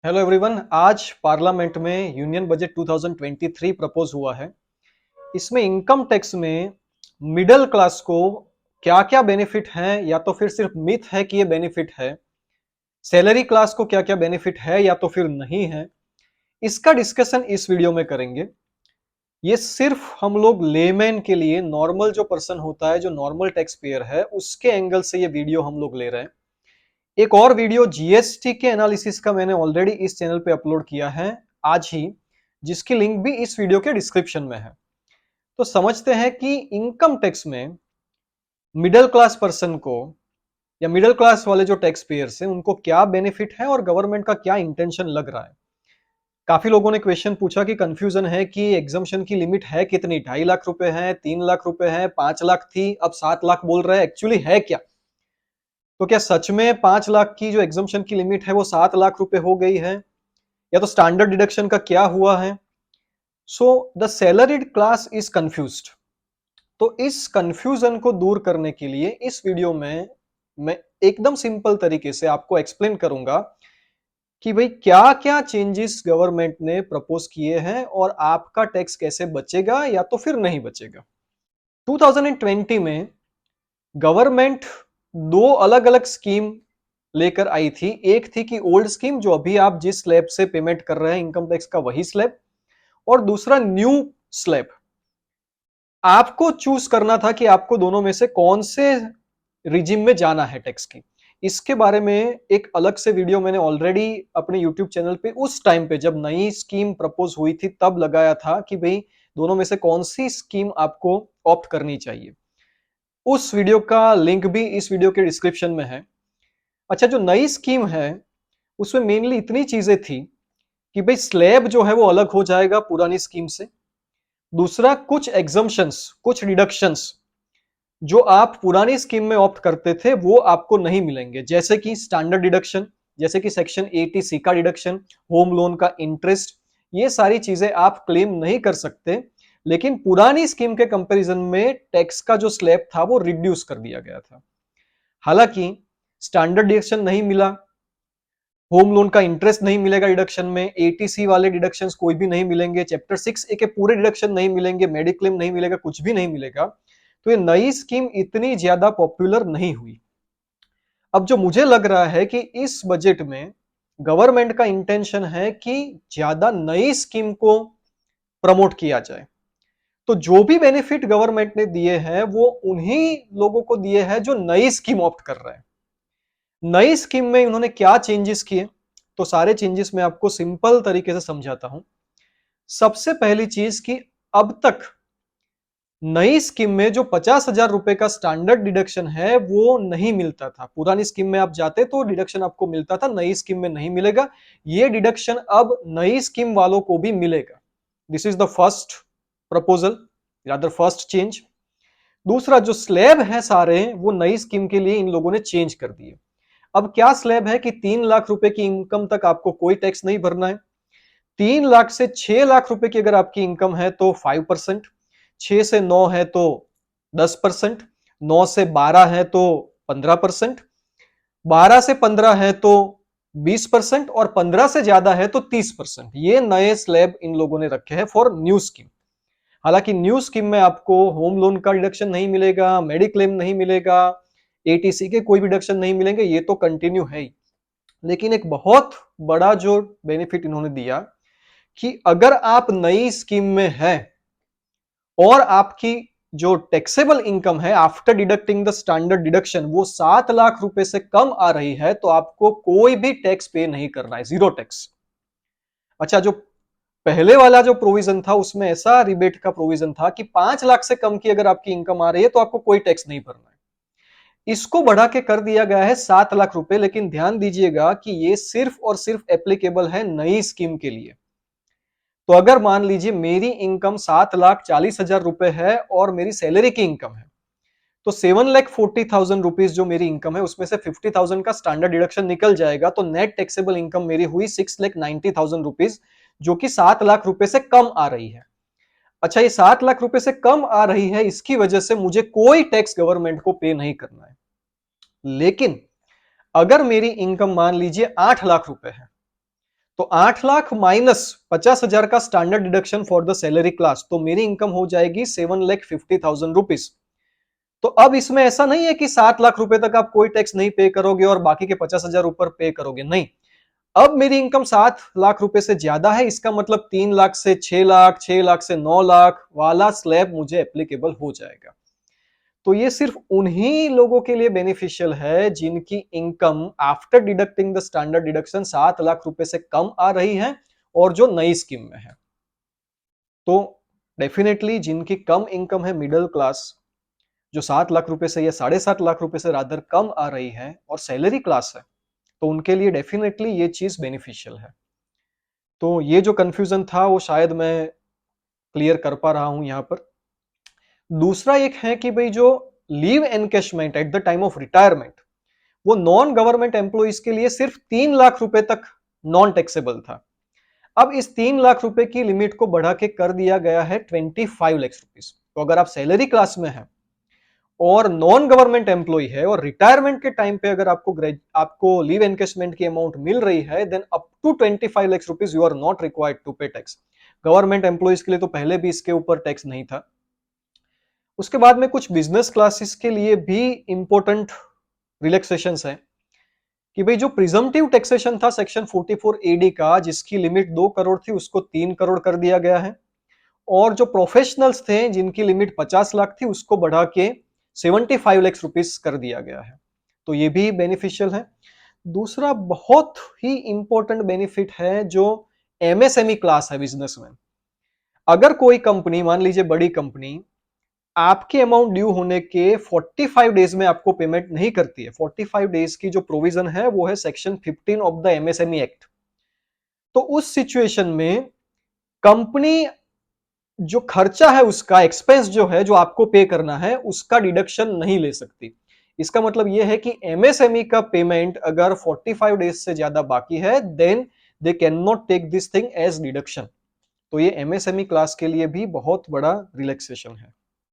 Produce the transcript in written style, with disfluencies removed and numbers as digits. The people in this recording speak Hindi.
Hello everyone. आज पार्लियामेंट में यूनियन बजट 2023 प्रपोज हुआ है। इसमें इनकम टैक्स में मिडिल क्लास को क्या-क्या बेनिफिट हैं, या तो फिर सिर्फ मिथ है कि ये बेनिफिट है। सैलरी क्लास को क्या-क्या बेनिफिट है या तो फिर नहीं है, इसका डिस्कशन इस वीडियो में करेंगे। ये सिर्फ हम लोग लेमैन के लिए, नॉर्मल जो पर्सन होता है, जो नॉर्मल टैक्स पेयर है, उसके एंगल से ये वीडियो हम लोग ले रहे हैं। एक और वीडियो जीएसटी के एनालिसिस का मैंने ऑलरेडी इस चैनल पे अपलोड किया है आज ही, जिसकी लिंक भी इस वीडियो के डिस्क्रिप्शन में है। तो समझते हैं कि इनकम टैक्स में मिडिल क्लास पर्सन को, या मिडिल क्लास वाले जो टैक्स पेयर्स हैं, उनको क्या बेनिफिट है और गवर्नमेंट का क्या इंटेंशन लग रहा है। काफी लोगों ने क्वेश्चन पूछा कि कंफ्यूजन है कि एग्जम्पशन की लिमिट है कितनी, 2.5 लाख रुपए है, 3 लाख रुपए है, 5 लाख थी, अब 7 लाख बोल रहे हैं, एक्चुअली है क्या। तो क्या सच में 5 लाख की जो एग्जम्पशन की लिमिट है वो 7 लाख रुपए हो गई है, या तो स्टैंडर्ड डिडक्शन का क्या हुआ है। So the salaried class is confused. तो इस कंफ्यूजन को दूर करने के लिए इस वीडियो में मैं एकदम सिंपल तरीके से आपको एक्सप्लेन करूंगा कि भाई क्या क्या चेंजेस गवर्नमेंट ने प्रपोज किए हैं और आपका टैक्स कैसे बचेगा या तो फिर नहीं बचेगा। 2020 में गवर्नमेंट दो अलग अलग स्कीम लेकर आई थी। एक थी कि ओल्ड स्कीम, जो अभी आप जिस स्लैब से पेमेंट कर रहे हैं इनकम टैक्स का, वही स्लैब, और दूसरा न्यू स्लैब। आपको चूज करना था कि आपको दोनों में से कौन से रिजिम में जाना है टैक्स की। इसके बारे में एक अलग से वीडियो मैंने ऑलरेडी अपने यूट्यूब चैनल पे उस टाइम पे जब नई स्कीम प्रपोज हुई थी तब लगाया था कि भाई दोनों में से कौन सी स्कीम आपको ऑप्ट करनी चाहिए। उस वीडियो का लिंक भी इस वीडियो के डिस्क्रिप्शन में है। अच्छा, जो नई स्कीम है उसमें मेनली इतनी चीजें थी कि भाई स्लैब जो है वो अलग हो जाएगा पुरानी स्कीम से। दूसरा, कुछ एग्जम्पशंस, कुछ डिडक्शंस जो आप पुरानी स्कीम में ऑप्ट करते थे वो आपको नहीं मिलेंगे, जैसे कि स्टैंडर्ड डिडक्शन, जैसे कि सेक्शन 80C का डिडक्शन, होम लोन का इंटरेस्ट। ये सारी चीजें आप क्लेम नहीं कर सकते। लेकिन पुरानी स्कीम के कंपैरिजन में टैक्स का जो स्लैब था वो रिड्यूस कर दिया गया था। हालांकि स्टैंडर्ड डिडक्शन नहीं मिला, होम लोन का इंटरेस्ट नहीं मिलेगा डिडक्शन में, एटीसी वाले डिडक्शंस कोई भी नहीं मिलेंगे, चैप्टर 6A के पूरे डिडक्शन नहीं मिलेंगे, मेडिक्लेम नहीं मिलेगा, कुछ भी नहीं मिलेगा। तो ये नई स्कीम इतनी ज्यादा पॉपुलर नहीं हुई। अब जो मुझे लग रहा है कि इस बजट में गवर्नमेंट का इंटेंशन है कि ज्यादा नई स्कीम को प्रमोट किया जाए। तो जो भी बेनिफिट गवर्नमेंट ने दिए हैं वो उन्हीं लोगों को दिए हैं जो नई स्कीम ऑप्ट कर रहे हैं। नई स्कीम में उन्होंने क्या चेंजेस किए, तो सारे चेंजेस मैं आपको सिंपल तरीके से समझाता हूं। सबसे पहली चीज कि अब तक नई स्कीम में जो 50,000 रुपए का स्टैंडर्ड डिडक्शन है वो नहीं मिलता था। पुरानी स्कीम में आप जाते तो डिडक्शन आपको मिलता था, नई स्कीम में नहीं मिलेगा। ये डिडक्शन अब नई स्कीम वालों को भी मिलेगा। This is the first proposal, rather first change. दूसरा, जो स्लैब है सारे वो नई स्कीम के लिए इन लोगों ने चेंज कर दिए। अब क्या स्लैब है कि 3 लाख रुपए की इनकम तक आपको कोई टैक्स नहीं भरना है। 3 लाख से 6 लाख रुपए की अगर आपकी इनकम है तो 5%, 6 से 9 है तो 10%, 9 से 12 है तो 15%, 12 से 15 है तो 20%, और 15 से ज्यादा है तो 30%। ये नए स्लैब इन लोगों ने रखे हैं फॉर न्यू स्कीम। हालांकि न्यू स्कीम में आपको होम लोन का डिडक्शन नहीं मिलेगा, मेडिक्लेम नहीं मिलेगा, एटीसी के कोई भी डिडक्शन नहीं मिलेंगे, ये तो कंटिन्यू है ही। लेकिन एक बहुत बड़ा जो बेनिफिट इन्होंने दिया कि अगर आप नई स्कीम में हैं और आपकी जो टैक्सेबल इनकम है after deducting the standard deduction वो 7 लाख रुपए से कम आ रही है, तो आपको कोई भी टैक्स पे नहीं करना है, जीरो टैक्स। अच्छा, जो पहले वाला जो प्रोविजन था उसमें ऐसा रिबेट का प्रोविजन था कि 5 लाख से कम की अगर आपकी इनकम आ रही है तो आपको कोई टैक्स नहीं भरना है। इसको बढ़ा के कर दिया गया है 7 लाख रुपए। लेकिन ध्यान दीजिएगा कि ये सिर्फ और सिर्फ एप्लीकेबल है नई स्कीम के लिए। तो अगर मान लीजिए मेरी इनकम 7,40,000 रुपए है और मेरी सैलरी की इनकम है, तो 7,40,000 रुपीज जो मेरी इनकम है उसमें से 50,000 का स्टैंडर्ड डिडक्शन निकल जाएगा, तो नेट टैक्सेबल इनकम मेरी हुई 6,90,000 रुपीज, जो कि 7 लाख रुपए से कम आ रही है। अच्छा, ये 7 लाख रुपए से कम आ रही है, इसकी वजह से मुझे कोई टैक्स गवर्नमेंट को पे नहीं करना है। लेकिन अगर मेरी इनकम मान लीजिए 8 लाख रुपए है, तो 8 लाख माइनस 50,000 का standard deduction for the salary class, तो मेरी इनकम हो जाएगी 7,50,000 रुपीज। तो अब इसमें ऐसा नहीं है कि 7 लाख रुपए तक आप कोई टैक्स नहीं पे करोगे और बाकी के 50,000 ऊपर पे करोगे, नहीं। अब मेरी इनकम 7 लाख रुपए से ज्यादा है, इसका मतलब 3 लाख से 6 लाख, 6 लाख से 9 लाख वाला स्लैब मुझे एप्लीकेबल हो जाएगा। तो ये सिर्फ उन्हीं लोगों के लिए बेनिफिशियल है जिनकी income after deducting the standard deduction 7 lakh रुपए से कम आ रही है और जो नई स्कीम में है। तो डेफिनेटली जिनकी कम इनकम है, मिडिल क्लास, जो 7 लाख रुपए से या 7.5 लाख रुपए से रादर कम आ रही है और सैलरी क्लास है, तो उनके लिए डेफिनेटली ये चीज बेनिफिशियल है। तो ये जो कंफ्यूजन था वो शायद मैं क्लियर कर पा रहा हूं यहां पर। दूसरा एक है कि भाई जो leave encashment at the time of retirement, वो नॉन गवर्नमेंट एम्प्लॉइज के लिए सिर्फ 3 लाख रुपए तक नॉन टैक्सेबल था। अब इस 3 लाख रुपए की लिमिट को बढ़ा के कर दिया गया है 25 लाख रुपीस। तो अगर आप सैलरी क्लास में हैं और नॉन गवर्नमेंट एम्प्लॉय है और रिटायरमेंट के टाइम पे अगर आपको लीव एनकेशमेंट की अमाउंट मिल रही है, then up to 25 lakh rupees you are not required to pay tax. Government employees के लिए तो पहले भी इसके ऊपर टैक्स नहीं था। उसके बाद में कुछ बिजनेस क्लासेस के लिए भी इंपॉर्टेंट रिलैक्सेशंस है कि भाई जो प्रिजम्पटिव टैक्सेशन था सेक्शन 44 एडी का, जिसकी लिमिट 2 करोड़ थी, उसको 3 करोड़ कर दिया गया है। और जो प्रोफेशनल्स थे जिनकी लिमिट 50 लाख थी, उसको बढ़ा के 75 लाख रुपीस कर दिया गया है। तो ये भी बेनिफिशियल है। दूसरा बहुत ही इंपॉर्टेंट बेनिफिट है जो एमएसएमई क्लास है बिजनेस में। अगर कोई कंपनी, मान लीजिए बड़ी कंपनी, आपके अमाउंट ड्यू होने के 45 डेज में आपको पेमेंट नहीं करती है, 45 डेज की जो प्रोविजन है वो है section 15 of the MSME act. तो उस सिचुएशन में कंपनी जो खर्चा है, उसका एक्सपेंस जो है, जो आपको पे करना है, उसका डिडक्शन नहीं ले सकती। इसका मतलब यह है कि एमएसएमई का पेमेंट अगर 45 डेज से ज्यादा बाकी है, then they can not take this thing as deduction. तो ये एमएसएमई क्लास के लिए भी बहुत बड़ा रिलैक्सेशन है।